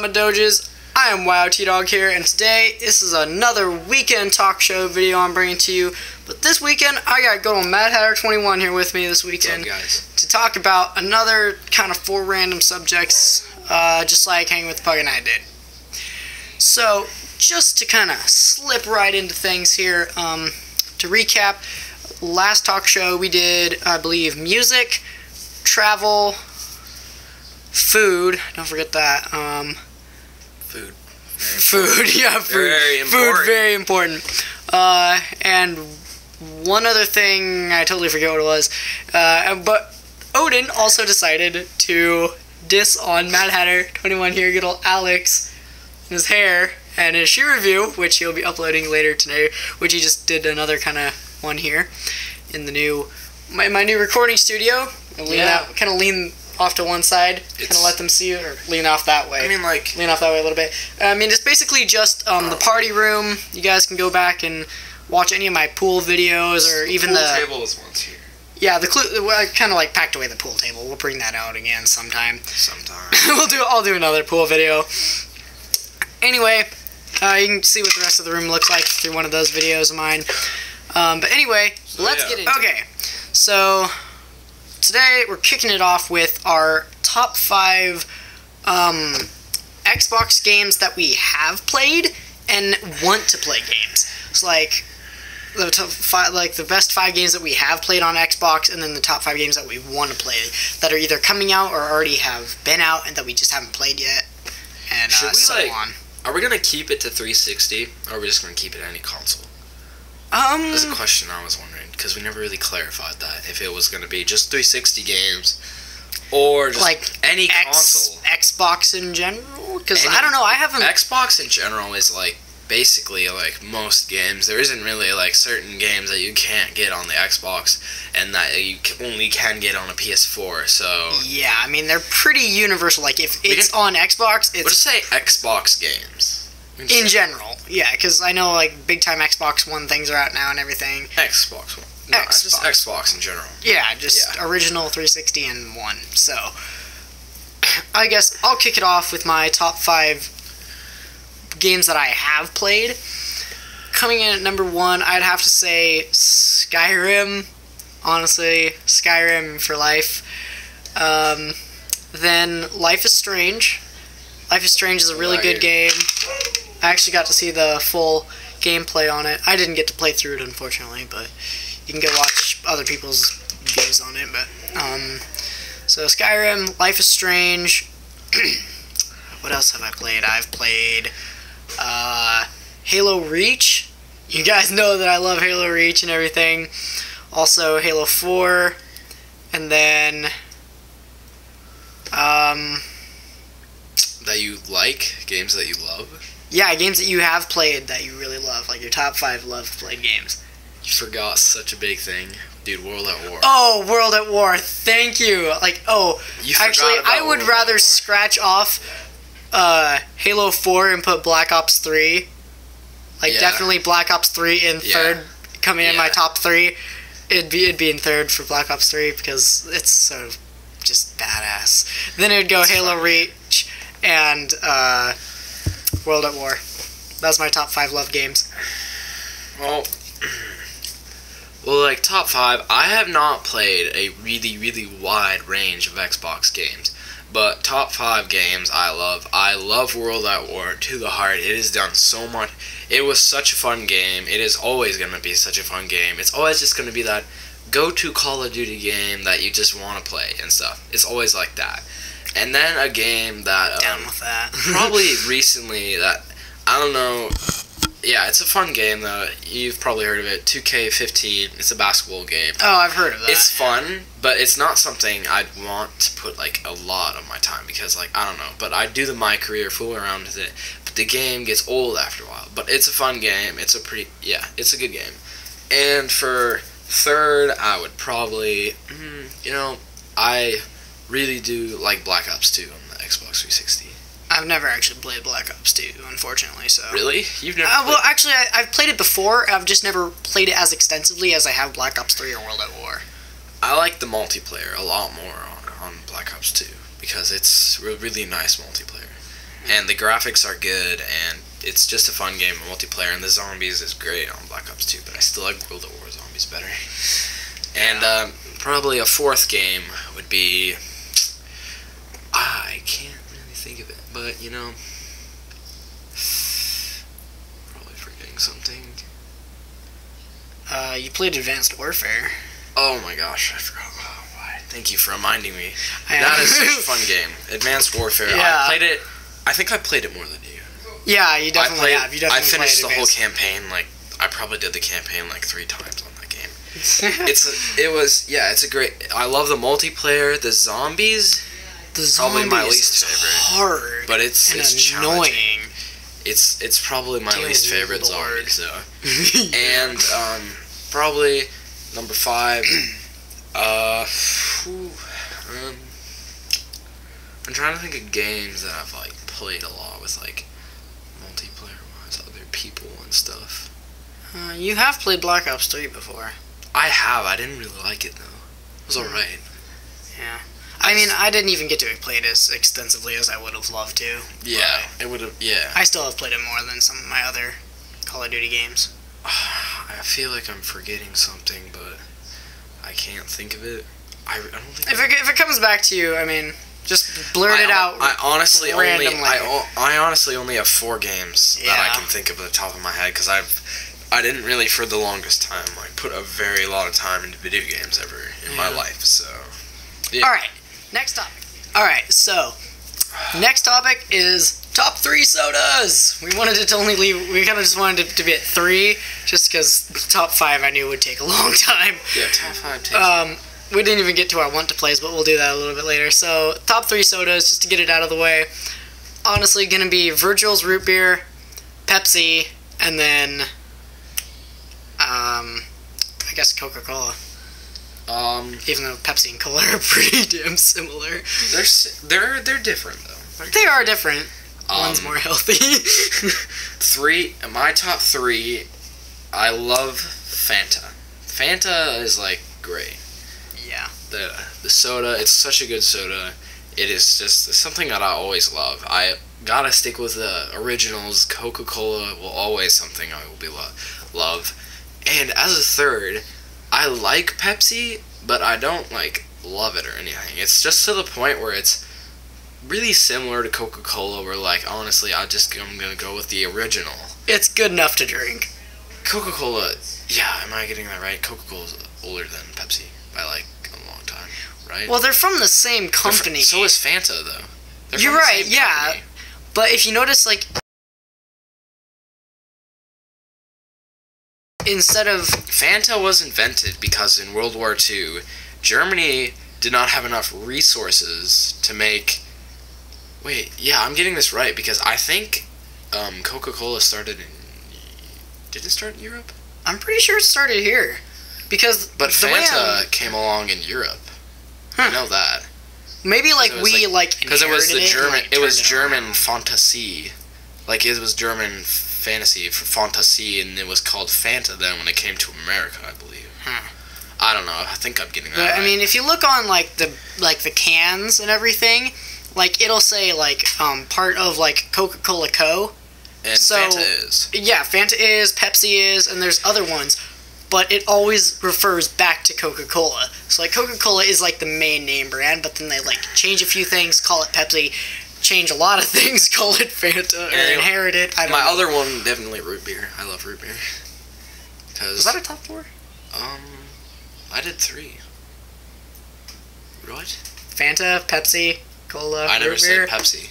up, my Doges? I am WoW T-Dog here, and today, this is another weekend talk show video I'm bringing to you. But this weekend, I got good old Mad Hatter 21 here with me this weekend. What's up, guys? To talk about another kind of 4 random subjects, just like Hanging with the Pug and I did. So, just to kind of slip right into things here, to recap, last talk show we did, I believe, music, travel, food, don't forget that, Food. Food, yeah, food. Very important. Food, very important. And one other thing, I totally forget what it was, but Odin also decided to diss on Mad Hatter 21 here, good old Alex, and his hair, and his shoe review, which he'll be uploading later today, which he just did another kind of one here, in the new, my new recording studio. Kind of lean off to one side, kind of let them see it, or lean off that way. I mean, like... Lean off that way a little bit. I mean, it's basically just the party room. You guys can go back and watch any of my pool videos, or even the... pool table was once here. Yeah, I kind of like packed away the pool table. We'll bring that out again sometime. I'll do another pool video. Anyway, you can see what the rest of the room looks like through one of those videos of mine. But anyway, let's get into it. Okay, so... today, we're kicking it off with our top 5 Xbox games that we have played and want to play games. So, like, the top 5, like the best 5 games that we have played on Xbox, and then the top 5 games that we want to play that are either coming out or already have been out and that we just haven't played yet, and so on. Are we gonna keep it to 360, or are we just gonna keep it any console? That's a question I was wondering, because we never really clarified that, if it was going to be just 360 games, or just like any console. Xbox in general? Because I don't know, I haven't... Xbox in general is, like, basically, like, most games. There isn't really, like, certain games that you can't get on the Xbox, and that you only can get on a PS4, so... Yeah, I mean, they're pretty universal. Like, if it's on Xbox, it's... We'll just say Xbox games. In general, yeah, because I know, like, big-time Xbox One things are out now and everything. Xbox One. No, it's just Xbox in general. Yeah, just original 360 and 1. So, I guess I'll kick it off with my top 5 games that I have played. Coming in at number 1, I'd have to say Skyrim. Honestly, Skyrim for life. Then Life is Strange. Life is Strange is a really good game. I actually got to see the full gameplay on it. I didn't get to play through it, unfortunately, but you can go watch other people's views on it. But so Skyrim, Life is Strange. What else have I played? I've played Halo Reach. You guys know that I love Halo Reach and everything. Also Halo 4, and then that you like? Games that you love? Yeah, games that you have played that you really love, like your top 5 played games. You forgot such a big thing. Dude, World at War. Oh, World at War, thank you. Like, actually, I would rather scratch off Halo 4 and put Black Ops 3. Like, definitely Black Ops 3 in third, coming in my top 3. It'd be in third for Black Ops 3 because it's so just badass. Then it would go Halo Reach and World at War. That's my top 5 love games. Well, like, top 5, I have not played a really, really wide range of Xbox games. But top 5 games I love World at War to the heart. It has done so much. It was such a fun game. It is always going to be such a fun game. It's always just going to be that go-to Call of Duty game that you just want to play and stuff. It's always like that. And then a game that down with that. probably recently that I don't know. Yeah, it's a fun game though. You've probably heard of it. 2K15. It's a basketball game. Oh, I've heard of that. It's fun, but it's not something I'd want to put like a lot of my time because, like, I don't know. But I do my career, fool around with it. But the game gets old after a while. But it's a fun game. It's a good game. And for third, I would probably, I really do like Black Ops 2 on the Xbox 360. I've never actually played Black Ops 2, unfortunately. So really, you've never? Well, actually, I've played it before. I've just never played it as extensively as I have Black Ops 3 or World at War. I like the multiplayer a lot more on Black Ops 2 because it's a really nice multiplayer. and the graphics are good, and it's just a fun game, multiplayer, and the zombies is great on Black Ops 2, but I still like World at War Zombies better. And probably a fourth game would be, I can't really think of it, but, you know, probably forgetting something. You played Advanced Warfare. Oh my gosh, I forgot. Oh, why? Thank you for reminding me. That is such a fun game. Advanced Warfare. Yeah. I played it. I think I played it more than you. Yeah, you definitely have. You definitely I finished the whole Advanced. campaign. Like, I probably did the campaign like 3 times on that game. It's a great. I love the multiplayer. The zombies. The Probably my zombies least is favorite. hard. But it's annoying. challenging. It's probably my Dear least favorite Lord. zombies though. And probably number 5. I'm trying to think of games that I've like played a lot with like multiplayer wise, other people and stuff. You have played Black Ops 3 before. I have. I didn't really like it though. It was alright. Yeah. I mean, I didn't even get to play it as extensively as I would have loved to. Yeah, it would have. Yeah. I still have played it more than some of my other Call of Duty games. I feel like I'm forgetting something, but I can't think of it. I don't think. If it comes back to you, I mean, just blurt it out. I honestly randomly. I honestly only have 4 games that I Yeah. can think of at the top of my head because I didn't really for the longest time like put a very lot of time into video games ever in my life. So. Yeah. All right. Next topic. All right. So, next topic is top 3 sodas. We wanted it to only leave. We kind of just wanted it to be at 3, just because top 5 I knew would take a long time. Yeah, top 5 takes. We didn't even get to our want to plays, but we'll do that a little bit later. So, top 3 sodas, just to get it out of the way. Honestly, gonna be Virgil's root beer, Pepsi, and then, I guess Coca-Cola. Even though Pepsi and Cola are pretty damn similar. They're different though. They are different. One's more healthy. 3, my top 3, I love Fanta. Fanta is like great. Yeah. The soda, it's such a good soda. It is just something that I always love. I gotta stick with the originals. Coca-Cola will always something I will be love. And as a third, I like Pepsi, but I don't like love it or anything. It's just to the point where it's really similar to Coca-Cola, where like honestly I'm gonna go with the original. It's good enough to drink. Coca-Cola, yeah, am I getting that right? Coca-Cola's older than Pepsi by like a long time, right? Well, they're from the same company. So is Fanta though. They're You're from the right, same yeah. company. But if you notice, like, instead of... Fanta was invented because in World War II, Germany did not have enough resources to make... Wait, yeah, I'm getting this right, because I think Coca-Cola started in... Did it start in Europe? I'm pretty sure it started here. Because But the way Fanta came along in Europe. Huh. I know that. maybe, like, It was we, because it was the inherited German. and, like, It was turned German around. Fantasy, like it was German fantasy for Fantasy, and it was called Fanta then when it came to America, I believe. I don't know. I think I'm getting that. But, right. I mean, if you look on, like, the cans and everything, like, it'll say, like, part of, like, Coca-Cola Co. and so- Fanta is. Yeah, Fanta is, Pepsi is, and there's other ones. But it always refers back to Coca-Cola. So, like, Coca-Cola is, like, the main name brand, but then they, like, change a few things, call it Pepsi, change a lot of things, call it Fanta, or And inherit it. I don't My know. other one, definitely root beer. I love root beer. Was that a top 4? I did 3. What? Fanta, Pepsi, Cola, I never root beer? said Pepsi.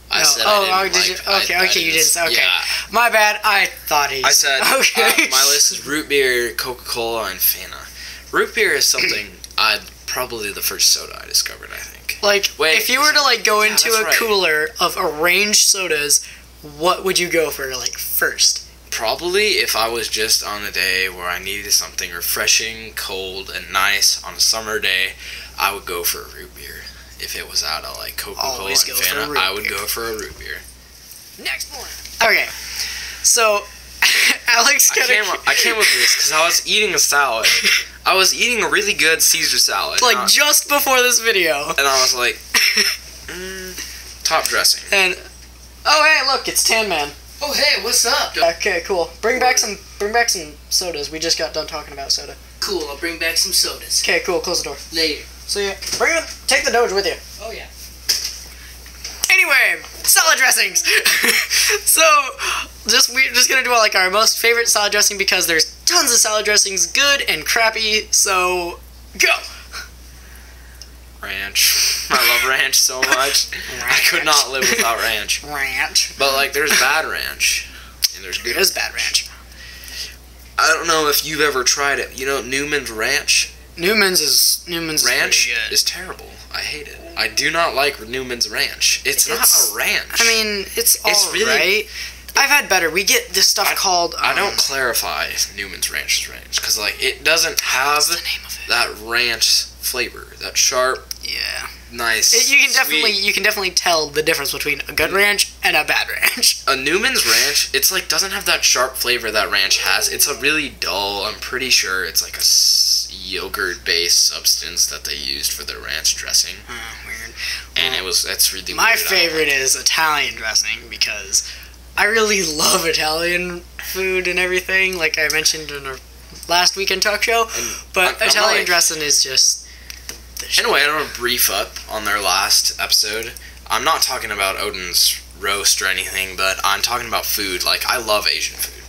I No. said oh, I didn't did like, you? Okay, I okay, you didn't. Okay, Yeah. my bad. I thought he. I said Okay. my list is root beer, Coca-Cola, and Fanta. Root beer is something probably the first soda I discovered, I think. Like, Wait, if you were to, like, go yeah, into that's a right. cooler of arranged sodas, what would you go for, like, first? Probably if I was just on a day where I needed something refreshing, cold, and nice on a summer day, I would go for a root beer. If it was out of, like, Coca-Cola and Always go for a Fanta, root I would beer. go for a root beer. Next one. Okay, so Alex I came with this because I was eating a salad. I was eating a really good Caesar salad. like just before this video. And I was like, Top dressing. And oh hey, look, it's Tan Man. Oh hey, what's up? Okay, cool. Bring back some sodas. We just got done talking about soda. Cool, I'll bring back some sodas. Okay, cool. Close the door. Later. See ya. Take the Doge with you. Oh yeah. Anyway, salad dressings. So, we're just gonna do like our most favorite salad dressing because there's tons of salad dressings, good and crappy. So, go. Ranch. I love ranch so much. I could not live without ranch. Ranch. But like, there's bad ranch, and there's good. It is bad ranch. I don't know if you've ever tried it. You know, Newman's Ranch. Newman's Ranch is is terrible. I hate it. I do not like Newman's Ranch. It's not a ranch. I mean, it's really- right. I've had better. We get this stuff called. I don't clarify Newman's Ranch's ranch because like it doesn't have What's the name of it? that ranch flavor, that sharp, Yeah. nice. You can sweet. definitely tell the difference between a good ranch and a bad ranch. A Newman's Ranch, it's like doesn't have that sharp flavor that ranch has. It's a really dull. I'm pretty sure it's like a yogurt-based substance that they used for the ranch dressing, Weird. and it's really My weird. favorite is Italian dressing because I really love Italian food and everything, like I mentioned in our last weekend talk show. But I'm Italian like- dressing is just the shit. Anyway, I don't want to brief up on their last episode. I'm not talking about Odin's roast or anything, but I'm talking about food. Like, I love Asian food.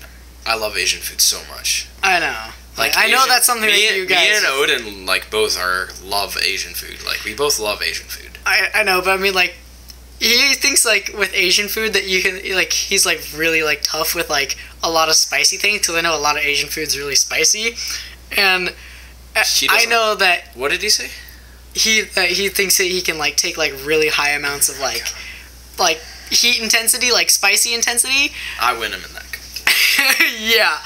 I love Asian food so much. I know. Like, I know Asian- that's something that you guys. Me and Odin, like, both love Asian food. Like, we both love Asian food. I know, but I mean, like, he thinks like with Asian food that you can like he's like really like tough with like a lot of spicy things because I know a lot of Asian food's really spicy, and I know that What did he say? he thinks that he can like take like really high amounts of like heat intensity, like spicy intensity. I win him in that. Yeah,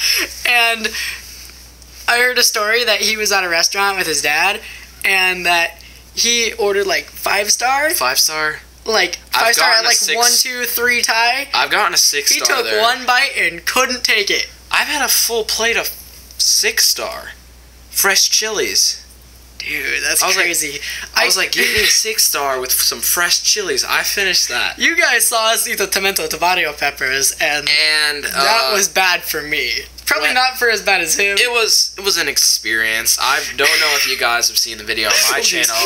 and I heard a story that he was at a restaurant with his dad, and that he ordered like 5-star. 5-star? Like 5-star at like 1, 2, 3 tie. I've gotten a 6-star. He took there. one bite and couldn't take it. I've had a full plate of 6-star fresh chilies. Dude, that's I was crazy. I was like, give me a 6-star with some fresh chilies. I finished that. You guys saw us eat the tomato tomato peppers, and that was bad for me. Probably not for as bad as him. It was an experience. I don't know if you guys have seen the video on my channel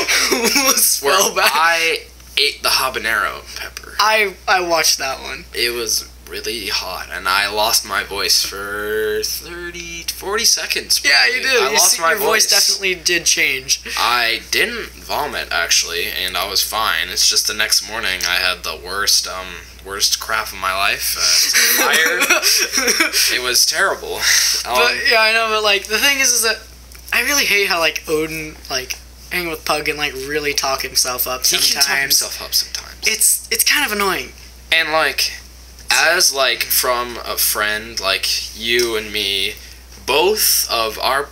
where I ate the habanero pepper. I watched that one. It was really hot, and I lost my voice for 40 seconds. Probably. Yeah, you did. I lost my your voice definitely did change. I didn't vomit actually, and I was fine. It's just the next morning I had the worst crap of my life. It was terrible. But yeah, I know. But like the thing is that I really hate how like Odin like hang with Pug and like really talk himself up sometimes. He can talk himself up sometimes. It's kind of annoying. And like, as like from a friend like you and me, both of our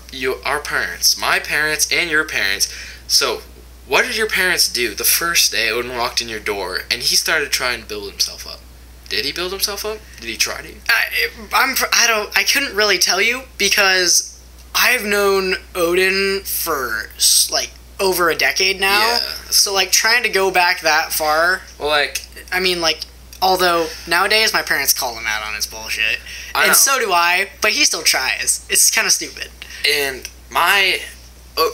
parents, my parents and your parents. So, what did your parents do the first day Odin walked in your door and he started trying to build himself up? Did he build himself up? Did he try to? I couldn't really tell you because I've known Odin for like over a decade now. Yeah. So like trying to go back that far. Well, like, I mean, like, although nowadays my parents call him out on his bullshit, and so do I. But he still tries. It's kind of stupid. And my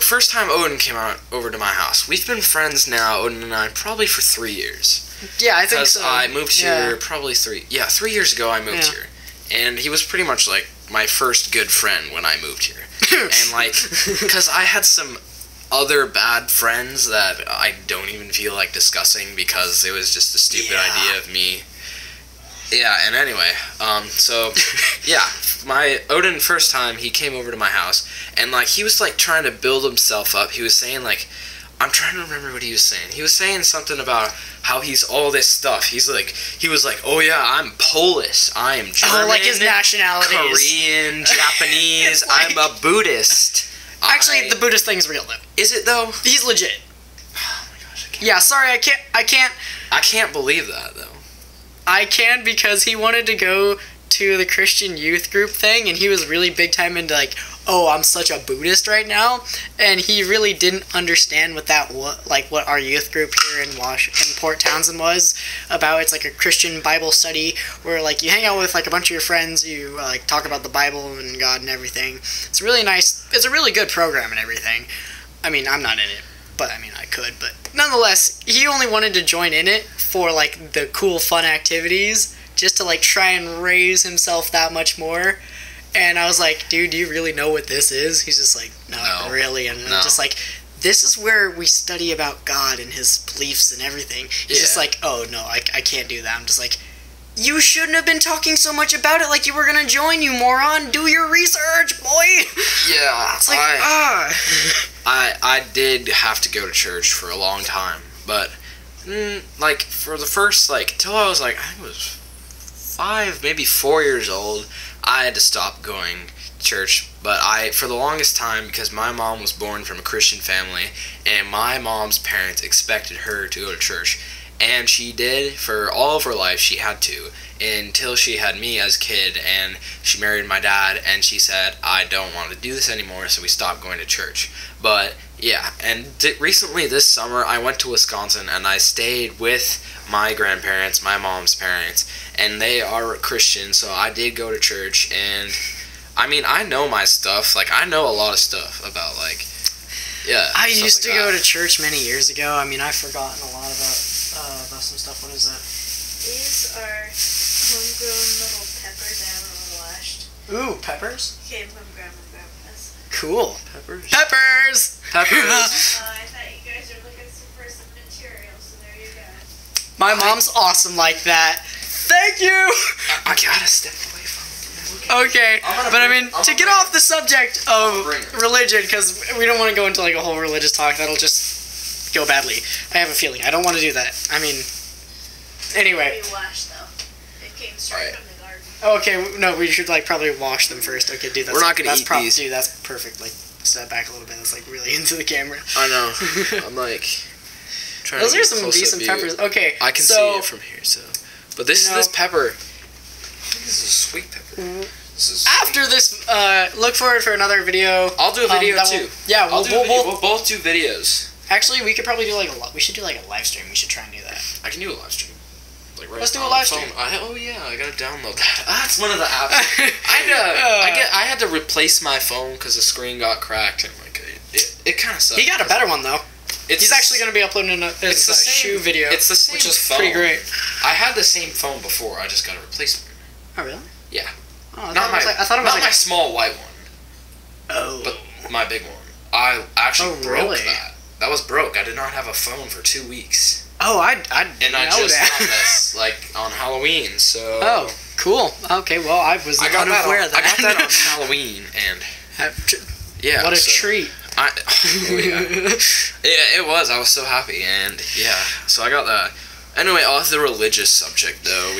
first time Odin came over to my house, we've been friends now, Odin and I, probably for 3 years. Yeah, I think so. I moved here probably 3 years ago I moved here. And he was pretty much like my first good friend when I moved here. And like, because I had some other bad friends that I don't even feel like discussing because it was just a stupid idea of me. Yeah, and anyway, so, yeah, my Odin first time, he came over to my house, and like, he was like trying to build himself up. He was saying like, I'm trying to remember what he was saying. He was saying something about how he's all this stuff. He was like, oh yeah, I'm Polish, I am German, like his nationalities. Korean, Japanese, I'm a Buddhist. Actually, the Buddhist thing's real though. Is it though? He's legit. Oh my gosh, Yeah, sorry, I can't I can't believe that though. I can because he wanted to go to the Christian youth group thing, and he was really big time into like, oh, I'm such a Buddhist right now, and he really didn't understand what our youth group here in Port Townsend was about. It's like a Christian Bible study where like you hang out with like a bunch of your friends, you like talk about the Bible and God and everything. It's really nice. It's a really good program and everything. I mean, I'm not in it, but I mean I could, but nonetheless, he only wanted to join in it for like the cool fun activities, just to like try and raise himself that much more. And I was like, dude, do you really know what this is? He's just like, not really. And I'm just like, this is where we study about God and his beliefs and everything. He's just like, oh, no, I can't do that. I'm just like, you shouldn't have been talking so much about it like you were going to join, you moron. Do your research, boy. Yeah. It's like, I did have to go to church for a long time. But, like, for the first, like, till I was like, I think it was 5, maybe 4 years old, I had to stop going to church. But for the longest time, because my mom was born from a Christian family, and my mom's parents expected her to go to church, and she did for all of her life. She had to, until she had me as a kid, and she married my dad, and she said, I don't want to do this anymore, so we stopped going to church. But yeah, and recently this summer I went to Wisconsin, and I stayed with my grandparents, my mom's parents, and they are Christian, so I did go to church. And I mean, I know my stuff. Like, I know a lot of stuff about, like, yeah. I used to go to church many years ago. I mean, I've forgotten a lot about some stuff. What is that? These are homegrown little peppers I haven't washed. Ooh, peppers? Came from Grandma and Grandpa's. Cool. Peppers. Peppers! I thought you guys were looking for some material, so there you go. My mom's awesome like that. Thank you! I gotta step away from it. Okay, but I mean, to get off the subject of religion, because we don't want to go into like a whole religious talk, that'll just go badly. I have a feeling. I don't want to do that. I mean, anyway. We washed though. It came straight from the garden. Okay, no, we should like probably wash them first. Okay, dude, that's we're not gonna eat these. Dude, that's perfect. Like, step back a little bit. That's like really into the camera. I know. I'm like trying Those to are some decent peppers. Okay, I can see it from here. So, but this pepper. This is a sweet pepper. After this, look forward for another video. I'll do a video too. We'll both do videos. Actually, we could probably do like we should do like a live stream. We should try and do that. I can do a live stream. Like Let's do a live stream. Oh yeah, I gotta download that. That's one of the apps. I had to replace my phone because the screen got cracked and like it kind of sucked. He got a better one though. He's actually going to be uploading a shoe video. It's the same which is phone. Pretty great. I had the same phone before. I just got a replacement. Oh really? Yeah. Oh, not my small white one. Oh. But my big one. I actually broke really? that. That was broke. I did not have a phone for 2 weeks. Oh, I just got this like on Halloween. So. Oh, cool. Okay, well I was unaware of that. I got that on Halloween, and yeah. What a treat. Yeah, it was. I was so happy, and yeah. So I got that. Anyway, off the religious subject though,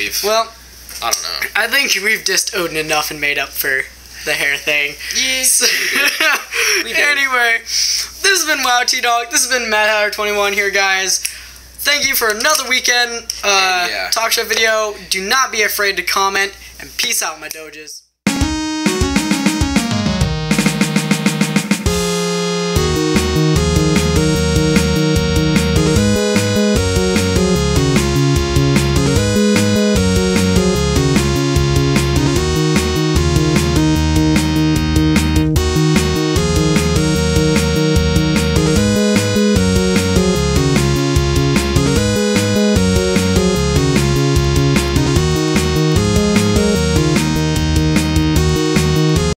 I don't know. I think we've just Odin enough and made up for the hair thing. Yes. We did. Anyway, this has been Wow T-Dog. This has been Mad Hatter 21 here, guys. Thank you for another weekend talk show video. Do not be afraid to comment, and peace out, my doges.